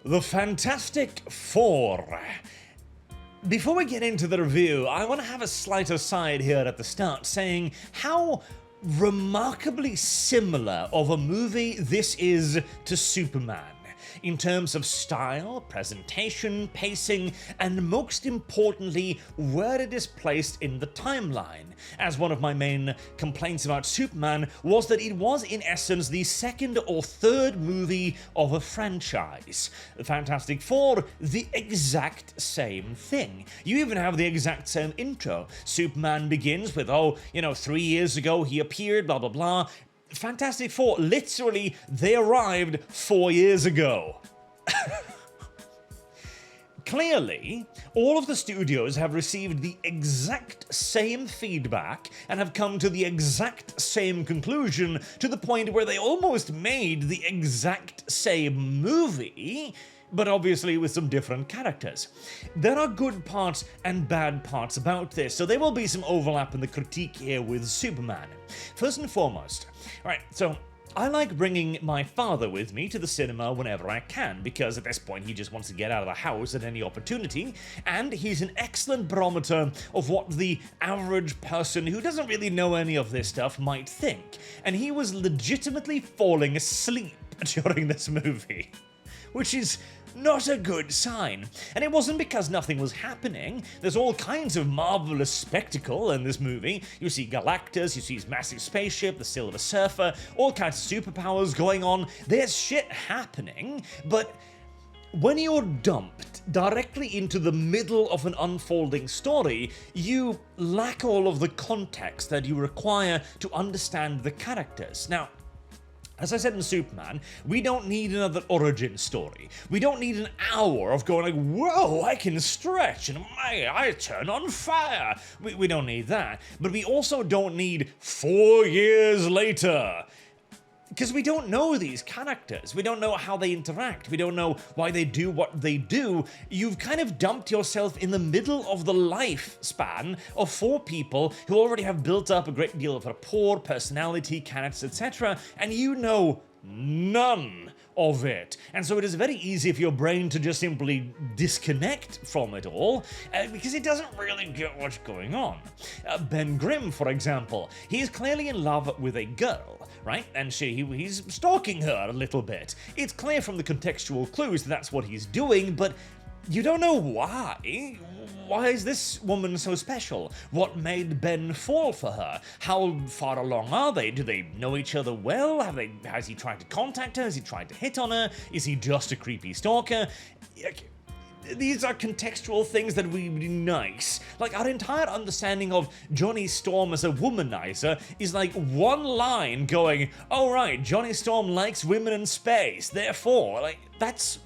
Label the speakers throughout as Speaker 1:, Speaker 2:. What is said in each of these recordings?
Speaker 1: The Fantastic Four. Before we get into the review, I want to have a slight aside here at the start saying how remarkably similar of a movie this is to Superman. In terms of style, presentation, pacing, and most importantly, where it is placed in the timeline. As one of my main complaints about Superman was that it was in essence the second or third movie of a franchise. The Fantastic Four, the exact same thing. You even have the exact same intro. Superman begins with, 3 years ago he appeared, blah blah blah. Fantastic Four, literally, they arrived 4 years ago. Clearly, all of the studios have received the exact same feedback and have come to the exact same conclusion to the point where they almost made the exact same movie, but obviously with some different characters. There are good parts and bad parts about this, so there will be some overlap in the critique here with Superman. First and foremost, alright, so I like bringing my father with me to the cinema whenever I can, because at this point he just wants to get out of the house at any opportunity, and he's an excellent barometer of what the average person who doesn't really know any of this stuff might think. And he was legitimately falling asleep during this movie, which is not a good sign. And it wasn't because nothing was happening. There's all kinds of marvelous spectacle in this movie. You see Galactus, you see his massive spaceship, the Silver Surfer, all kinds of superpowers going on. There's shit happening, but when you're dumped directly into the middle of an unfolding story, you lack all of the context that you require to understand the characters. Now, as I said in Superman, we don't need another origin story. We don't need an hour of going like, whoa, I can stretch and I turn on fire. We don't need that. But we also don't need 4 years later. Because we don't know these characters. We don't know how they interact. We don't know why they do what they do. You've kind of dumped yourself in the middle of the lifespan of 4 people who already have built up a great deal of rapport, personality, characters, etc., and you know none of it. And so it is very easy for your brain to just simply disconnect from it all, because it doesn't really get what's going on. Ben Grimm, for example, he's clearly in love with a girl, right? And he's stalking her a little bit. It's clear from the contextual clues that that's what he's doing, but you don't know why. Why is this woman so special? What made Ben fall for her? How far along are they? Do they know each other well? Has he tried to contact her? Has he tried to hit on her? Is he just a creepy stalker? These are contextual things that would be nice. Like, our entire understanding of Johnny Storm as a womanizer is like one line going, oh right, Johnny Storm likes women in space, therefore, like, that's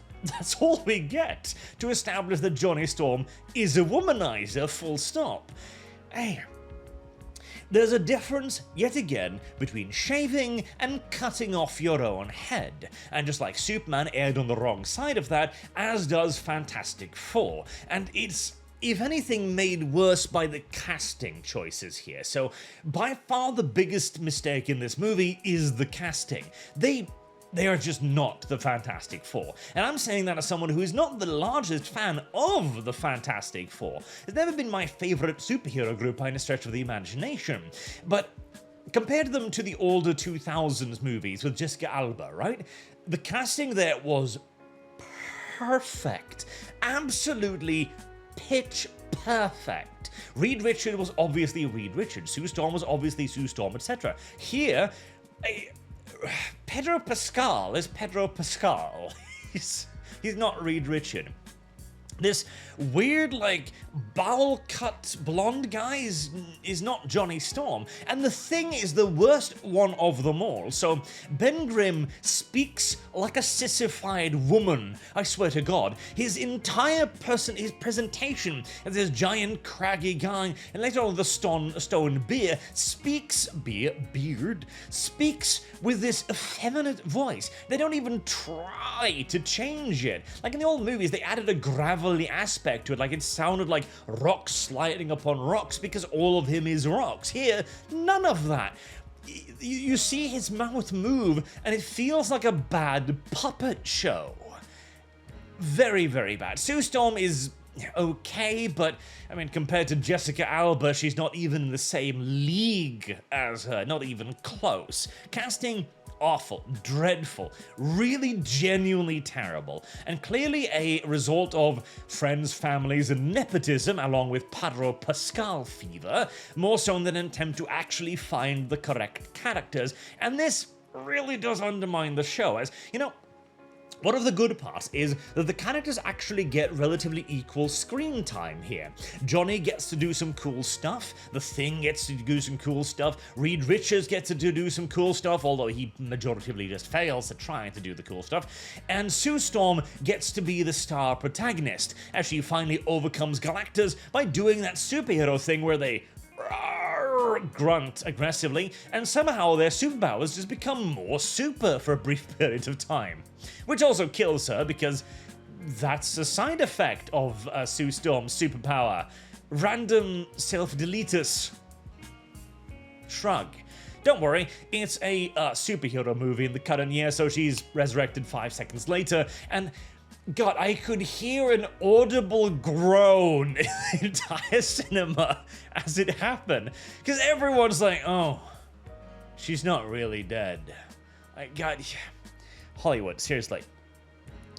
Speaker 1: all we get to establish that Johnny Storm is a womanizer, full stop. Hey, there's a difference, yet again, between shaving and cutting off your own head. And just like Superman aired on the wrong side of that, as does Fantastic Four. And it's, if anything, made worse by the casting choices here. So, by far the biggest mistake in this movie is the casting. They are just not the Fantastic Four. And I'm saying that as someone who is not the largest fan of the Fantastic Four. It's never been my favorite superhero group by any stretch of the imagination. But compared them to the older 2000s movies with Jessica Alba, right? The casting there was perfect. Absolutely pitch perfect. Reed Richards was obviously Reed Richards. Sue Storm was obviously Sue Storm, etc. Here, Pedro Pascal is Pedro Pascal. He's not Reed Richards. This weird, like, bowl-cut blonde guy is not Johnny Storm. And the Thing is the worst one of them all. So Ben Grimm speaks like a sissified woman, I swear to God. His entire his presentation as this giant, craggy guy, and later on the stone beard, speaks with this effeminate voice. They don't even try to change it. Like in the old movies, they added a gravelly aspect to it, like it sounded like rocks sliding upon rocks because all of him is rocks. Here, none of that. You see his mouth move and it feels like a bad puppet show. very, very bad. Sue Storm is okay, but, I mean, compared to Jessica Alba, she's not even in the same league as her, not even close. Casting, awful, dreadful, really genuinely terrible, and clearly a result of friends, families, and nepotism, along with Pedro Pascal fever, more so than an attempt to actually find the correct characters, and this really does undermine the show, as, you know, one of the good parts is that the characters actually get relatively equal screen time here. Johnny gets to do some cool stuff, The Thing gets to do some cool stuff, Reed Richards gets to do some cool stuff, although he majoritively just fails at trying to do the cool stuff, and Sue Storm gets to be the star protagonist, as she finally overcomes Galactus by doing that superhero thing where they grunt aggressively, and somehow their superpowers just become more super for a brief period of time. Which also kills her, because that's a side effect of Sue Storm's superpower. Random self-deletus. Shrug. Don't worry, it's a superhero movie in the current year, so she's resurrected 5 seconds later, and God, I could hear an audible groan in the entire cinema as it happened. Because everyone's like, oh, she's not really dead. God, Hollywood, seriously.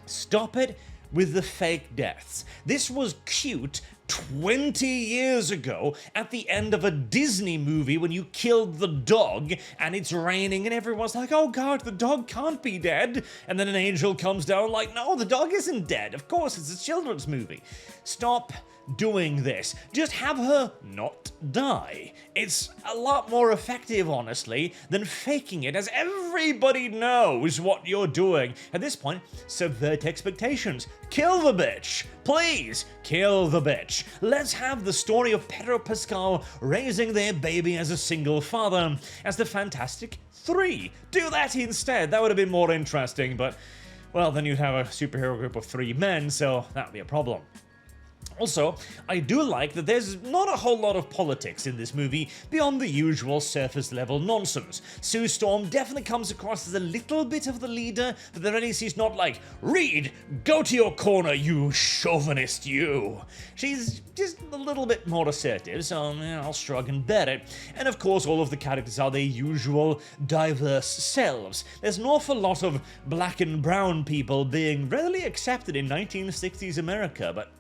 Speaker 1: Stop it with the fake deaths. This was cute 20 years ago at the end of a Disney movie when you killed the dog and it's raining and everyone's like, oh God, the dog can't be dead. And then an angel comes down like, no, the dog isn't dead. Of course, it's a children's movie. Stop doing this. Just have her not die. It's a lot more effective, honestly, than faking it, as everybody knows what you're doing. At this point, subvert expectations. Kill the bitch. Please, kill the bitch. Let's have the story of Pedro Pascal raising their baby as a single father, as the Fantastic Three. Do that instead. That would have been more interesting, but, well, then you'd have a superhero group of 3 men, so that would be a problem. Also, I do like that there's not a whole lot of politics in this movie beyond the usual surface-level nonsense. Sue Storm definitely comes across as a little bit of the leader, but then she's not like, Reed, go to your corner, you chauvinist, you. She's just a little bit more assertive, so I'll shrug and bear it. And of course, all of the characters are their usual diverse selves. There's an awful lot of black and brown people being readily accepted in 1960s America, but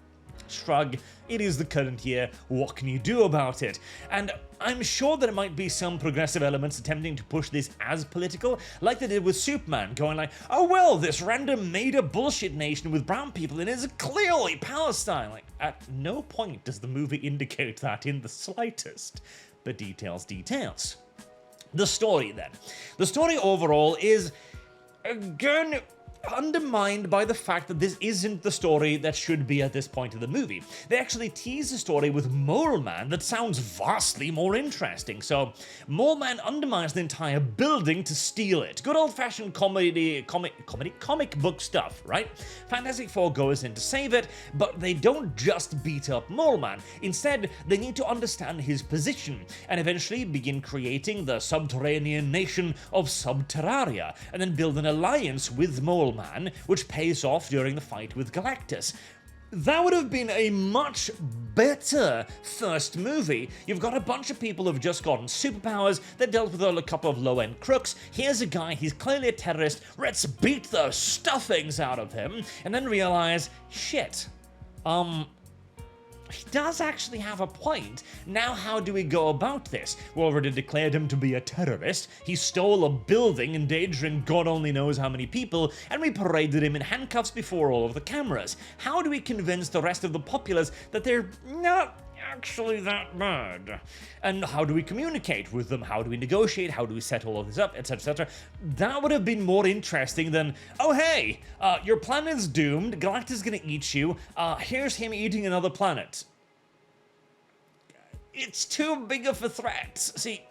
Speaker 1: shrug, it is the current year, what can you do about it? And I'm sure there might be some progressive elements attempting to push this as political, like they did with Superman, going like, oh well, this random made-up bullshit nation with brown people in it is clearly Palestine. Like, at no point does the movie indicate that in the slightest. But details. The story, then. The story overall is, again, undermined by the fact that this isn't the story that should be at this point of the movie. They actually tease a story with Mole Man that sounds vastly more interesting. So, Mole Man undermines the entire building to steal it. Good old-fashioned comic book stuff, right? Fantastic Four goes in to save it, but they don't just beat up Mole Man. Instead, they need to understand his position, and eventually begin creating the subterranean nation of Subterraria, and then build an alliance with Mole Man, which pays off during the fight with Galactus. That would have been a much better first movie. You've got a bunch of people who've just gotten superpowers, they dealt with a couple of low-end crooks, here's a guy, he's clearly a terrorist, let's beat the stuffings out of him, and then realize, shit, he does actually have a point. Now how do we go about this? We already declared him to be a terrorist, he stole a building endangering God only knows how many people, and we paraded him in handcuffs before all of the cameras. How do we convince the rest of the populace that they're not actually that bad? And how do we communicate with them? How do we negotiate? How do we set all of this up? Etc, etc. That would have been more interesting than, oh hey, your planet's doomed, Galactus is gonna eat you, here's him eating another planet. It's too big of a threat. See,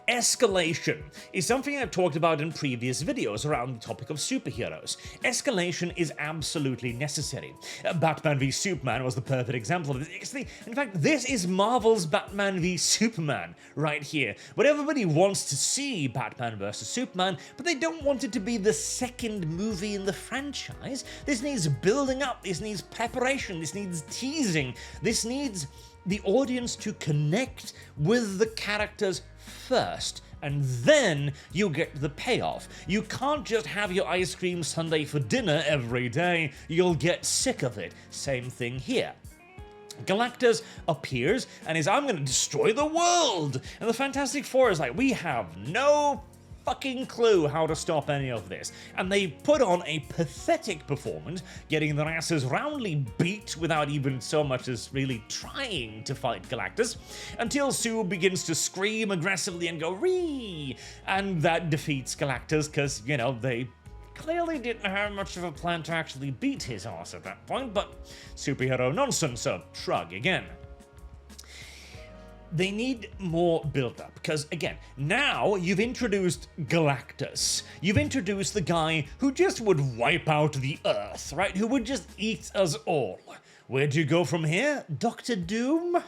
Speaker 1: Escalation is something I've talked about in previous videos around the topic of superheroes. Escalation is absolutely necessary. Batman v Superman was the perfect example of this. In fact, this is Marvel's Batman v Superman right here, where everybody wants to see Batman vs Superman, but they don't want it to be the second movie in the franchise. This needs building up, this needs preparation, this needs teasing, this needs the audience to connect with the characters first, and then you get the payoff. You can't just have your ice cream sundae for dinner every day, you'll get sick of it. Same thing here. Galactus appears and is, I'm gonna destroy the world! And the Fantastic Four is like, we have no fucking clue how to stop any of this. And they put on a pathetic performance, getting their asses roundly beat without even so much as really trying to fight Galactus, until Sue begins to scream aggressively and go, "Ree!" And that defeats Galactus, because, you know, they clearly didn't have much of a plan to actually beat his ass at that point, but superhero nonsense, so shrug again. They need more build-up, because, again, now you've introduced Galactus. You've introduced the guy who just would wipe out the Earth, right? Who would just eat us all. Where'd you go from here? Dr. Doom?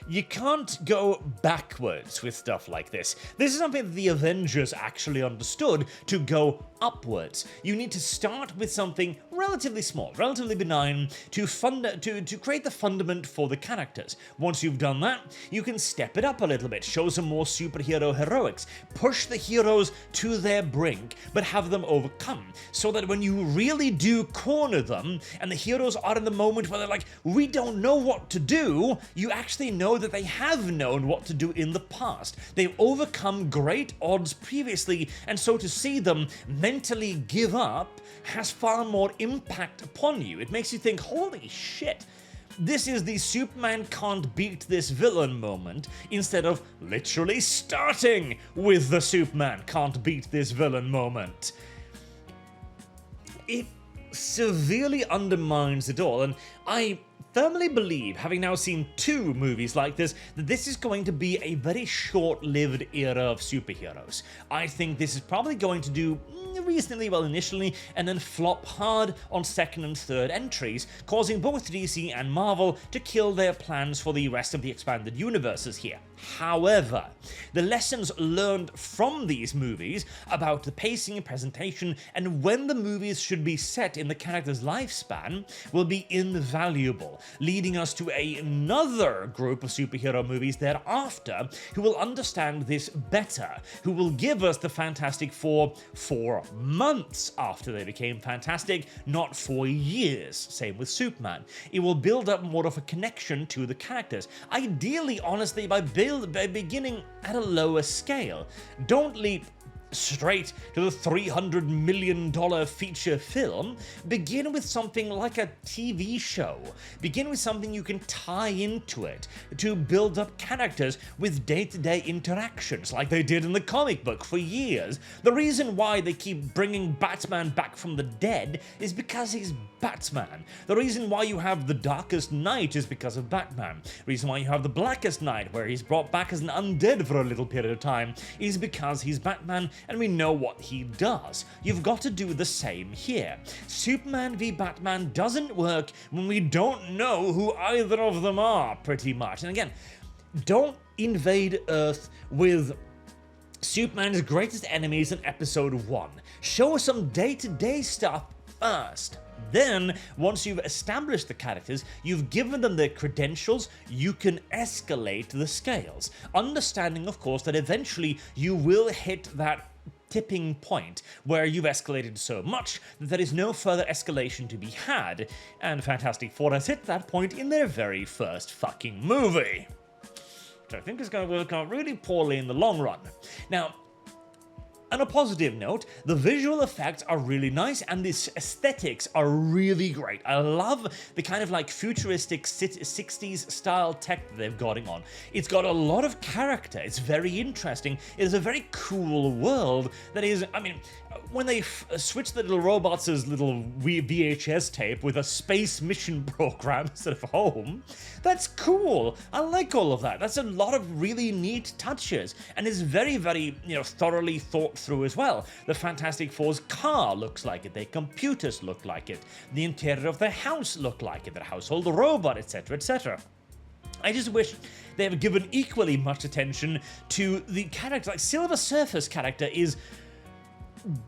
Speaker 1: You can't go backwards with stuff like this. This is something that the Avengers actually understood, to go upwards. You need to start with something relatively small, relatively benign, to create the fundament for the characters. Once you've done that, you can step it up a little bit, show some more superhero heroics, push the heroes to their brink, but have them overcome, so that when you really do corner them, and the heroes are in the moment where they're like, we don't know what to do, you actually know that they have known what to do in the past. They've overcome great odds previously, and so to see them mentally give up has far more impact upon you. It makes you think, holy shit, this is the Superman can't beat this villain moment, instead of literally starting with the Superman can't beat this villain moment. It severely undermines it all, and I firmly believe, having now seen 2 movies like this, that this is going to be a very short-lived era of superheroes. I think this is probably going to do reasonably well initially, and then flop hard on second and third entries, causing both DC and Marvel to kill their plans for the rest of the expanded universes here. However, the lessons learned from these movies about the pacing and presentation, and when the movies should be set in the character's lifespan, will be invaluable, leading us to another group of superhero movies thereafter who will understand this better, who will give us the Fantastic Four 4 months after they became fantastic, not 4 years. Same with Superman. It will build up more of a connection to the characters, ideally, honestly, by beginning at a lower scale. Don't leap straight to the $300 million feature film. Begin with something like a TV show. Begin with something you can tie into it to build up characters with day-to-day interactions like they did in the comic book for years. The reason why they keep bringing Batman back from the dead is because he's Batman. The reason why you have the Darkest Night is because of Batman. The reason why you have the Blackest Night, where he's brought back as an undead for a little period of time, is because he's Batman and we know what he does. You've got to do the same here. Superman v Batman doesn't work when we don't know who either of them are, pretty much. And again, don't invade Earth with Superman's greatest enemies in episode 1. Show us some day-to-day stuff first. Then, once you've established the characters, you've given them their credentials, you can escalate the scales. Understanding, of course, that eventually you will hit that tipping point where you've escalated so much that there is no further escalation to be had, and Fantastic Four has hit that point in their very first fucking movie, which I think is going to work out really poorly in the long run. Now, On a positive note, the visual effects are really nice and the aesthetics are really great. I love the kind of like futuristic 60s style tech that they've got on. It's got a lot of character, it's very interesting, it is a very cool world that is, I mean, when they switch the little robots' little VHS tape with a space mission program instead of home, that's cool. I like all of that. That's a lot of really neat touches, and it's very, very, thoroughly thought through as well. The Fantastic Four's car looks like it, their computers look like it, the interior of their house look like it, their household robot, etc., etc. I just wish they have given equally much attention to the character. Like, Silver Surfer's character is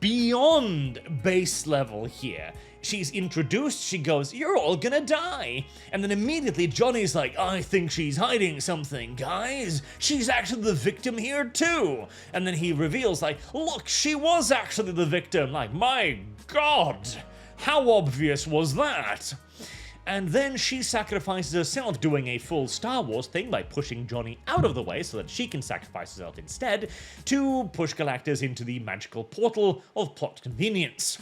Speaker 1: beyond base level here. She's introduced, she goes, "You're all gonna die." And then immediately Johnny's like, "I think she's hiding something, guys. She's actually the victim here too." And then he reveals, like, "Look, she was actually the victim." Like, my God, how obvious was that? And then she sacrifices herself, doing a full Star Wars thing by pushing Johnny out of the way so that she can sacrifice herself instead, to push Galactus into the magical portal of plot convenience.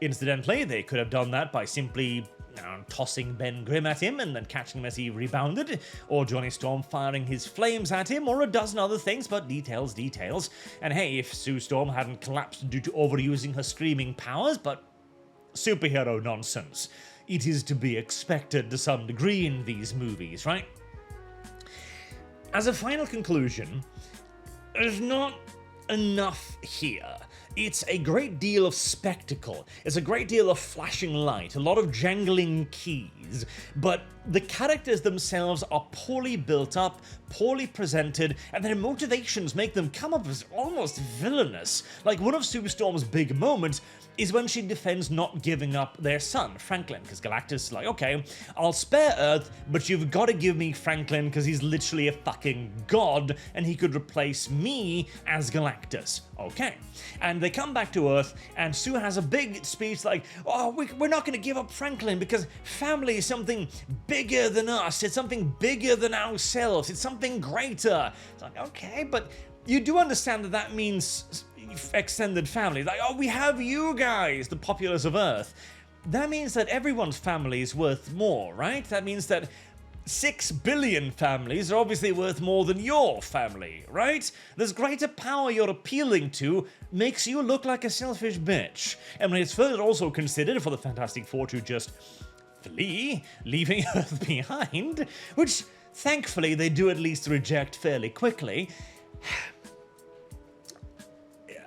Speaker 1: Incidentally, they could have done that by simply tossing Ben Grimm at him and then catching him as he rebounded, or Johnny Storm firing his flames at him, or a dozen other things, but details. And hey, if Sue Storm hadn't collapsed due to overusing her screaming powers, but superhero nonsense. It is to be expected to some degree in these movies, right? As a final conclusion, there's not enough here. It's a great deal of spectacle, it's a great deal of flashing light, a lot of jangling keys, but the characters themselves are poorly built up, poorly presented, and their motivations make them come up as almost villainous. Like, one of Sue Storm's big moments is when she defends not giving up their son, Franklin, because Galactus is like, "Okay, I'll spare Earth, but you've got to give me Franklin because he's literally a fucking god and he could replace me as Galactus." Okay. And they come back to Earth and Sue has a big speech like, "Oh, we're not going to give up Franklin because family is something bigger than us. It's something bigger than ourselves. It's something greater." It's like, okay, but you do understand that that means extended family. Like, "Oh, we have you guys, the populace of Earth." That means that everyone's family is worth more, right? That means that 6 billion families are obviously worth more than your family, right? This greater power you're appealing to makes you look like a selfish bitch. And when it's further also considered for the Fantastic Four to just flee, leaving Earth behind, which thankfully they do at least reject fairly quickly.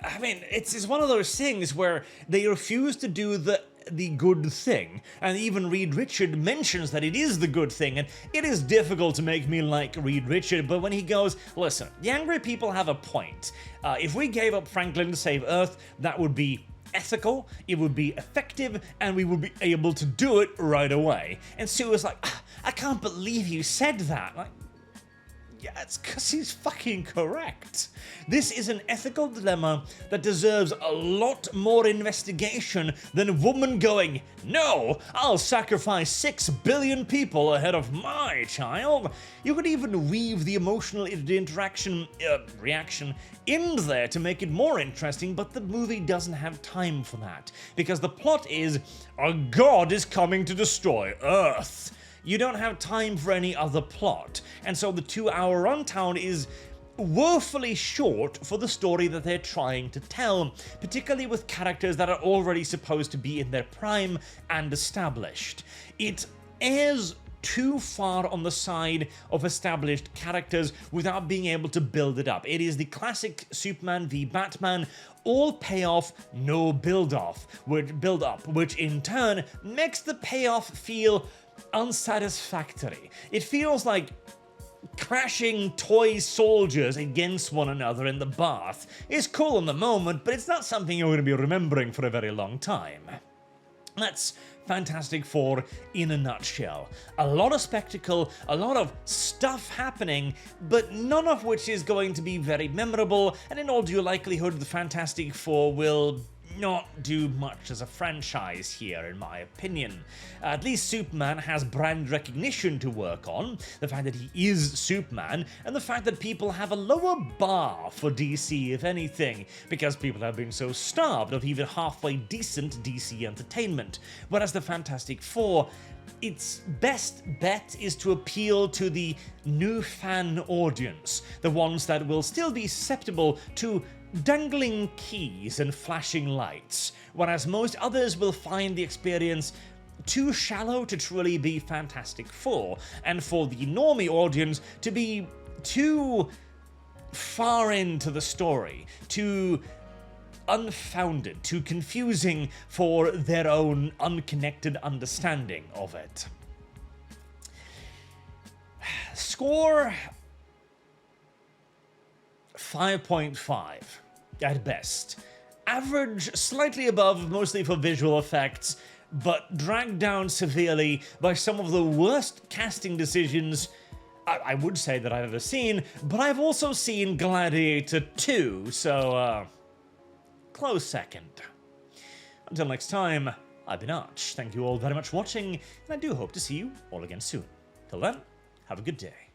Speaker 1: I mean, it's one of those things where they refuse to do the good thing, and even Reed Richard mentions that it is the good thing, and it is difficult to make me like Reed Richard, but when he goes, "Listen, the angry people have a point. If we gave up Franklin to save Earth, that would be ethical, it would be effective, and we would be able to do it right away." And Sue was like, "I can't believe you said that." Like, yeah, it's because he's fucking correct. This is an ethical dilemma that deserves a lot more investigation than a woman going, "No, I'll sacrifice 6 billion people ahead of my child." You could even weave the emotional reaction in there to make it more interesting, but the movie doesn't have time for that. Because the plot is, a god is coming to destroy Earth. You don't have time for any other plot, and so the 2-hour runtime is woefully short for the story that they're trying to tell, particularly with characters that are already supposed to be in their prime and established. It airs too far on the side of established characters without being able to build it up. It is the classic Superman v Batman, all payoff, no build-up, which in turn makes the payoff feel unsatisfactory. It feels like crashing toy soldiers against one another in the bath. It's cool in the moment, but it's not something you're going to be remembering for a very long time. That's Fantastic Four in a nutshell. A lot of spectacle, a lot of stuff happening, but none of which is going to be very memorable, and in all due likelihood the Fantastic Four will not do much as a franchise here, in my opinion. At least Superman has brand recognition to work on, the fact that he is Superman, and the fact that people have a lower bar for DC, if anything, because people have been so starved of even halfway decent DC entertainment. Whereas the Fantastic Four, its best bet is to appeal to the new fan audience, the ones that will still be susceptible to dangling keys and flashing lights, whereas most others will find the experience too shallow to truly be Fantastic Four, and for the normie audience to be too far into the story, too unfounded, too confusing for their own unconnected understanding of it. Score 5.5 at best. Average, slightly above, mostly for visual effects, but dragged down severely by some of the worst casting decisions I would say that I've ever seen, but I've also seen Gladiator 2, so, close second. Until next time, I've been Arch. Thank you all very much for watching, and I do hope to see you all again soon. Till then, have a good day.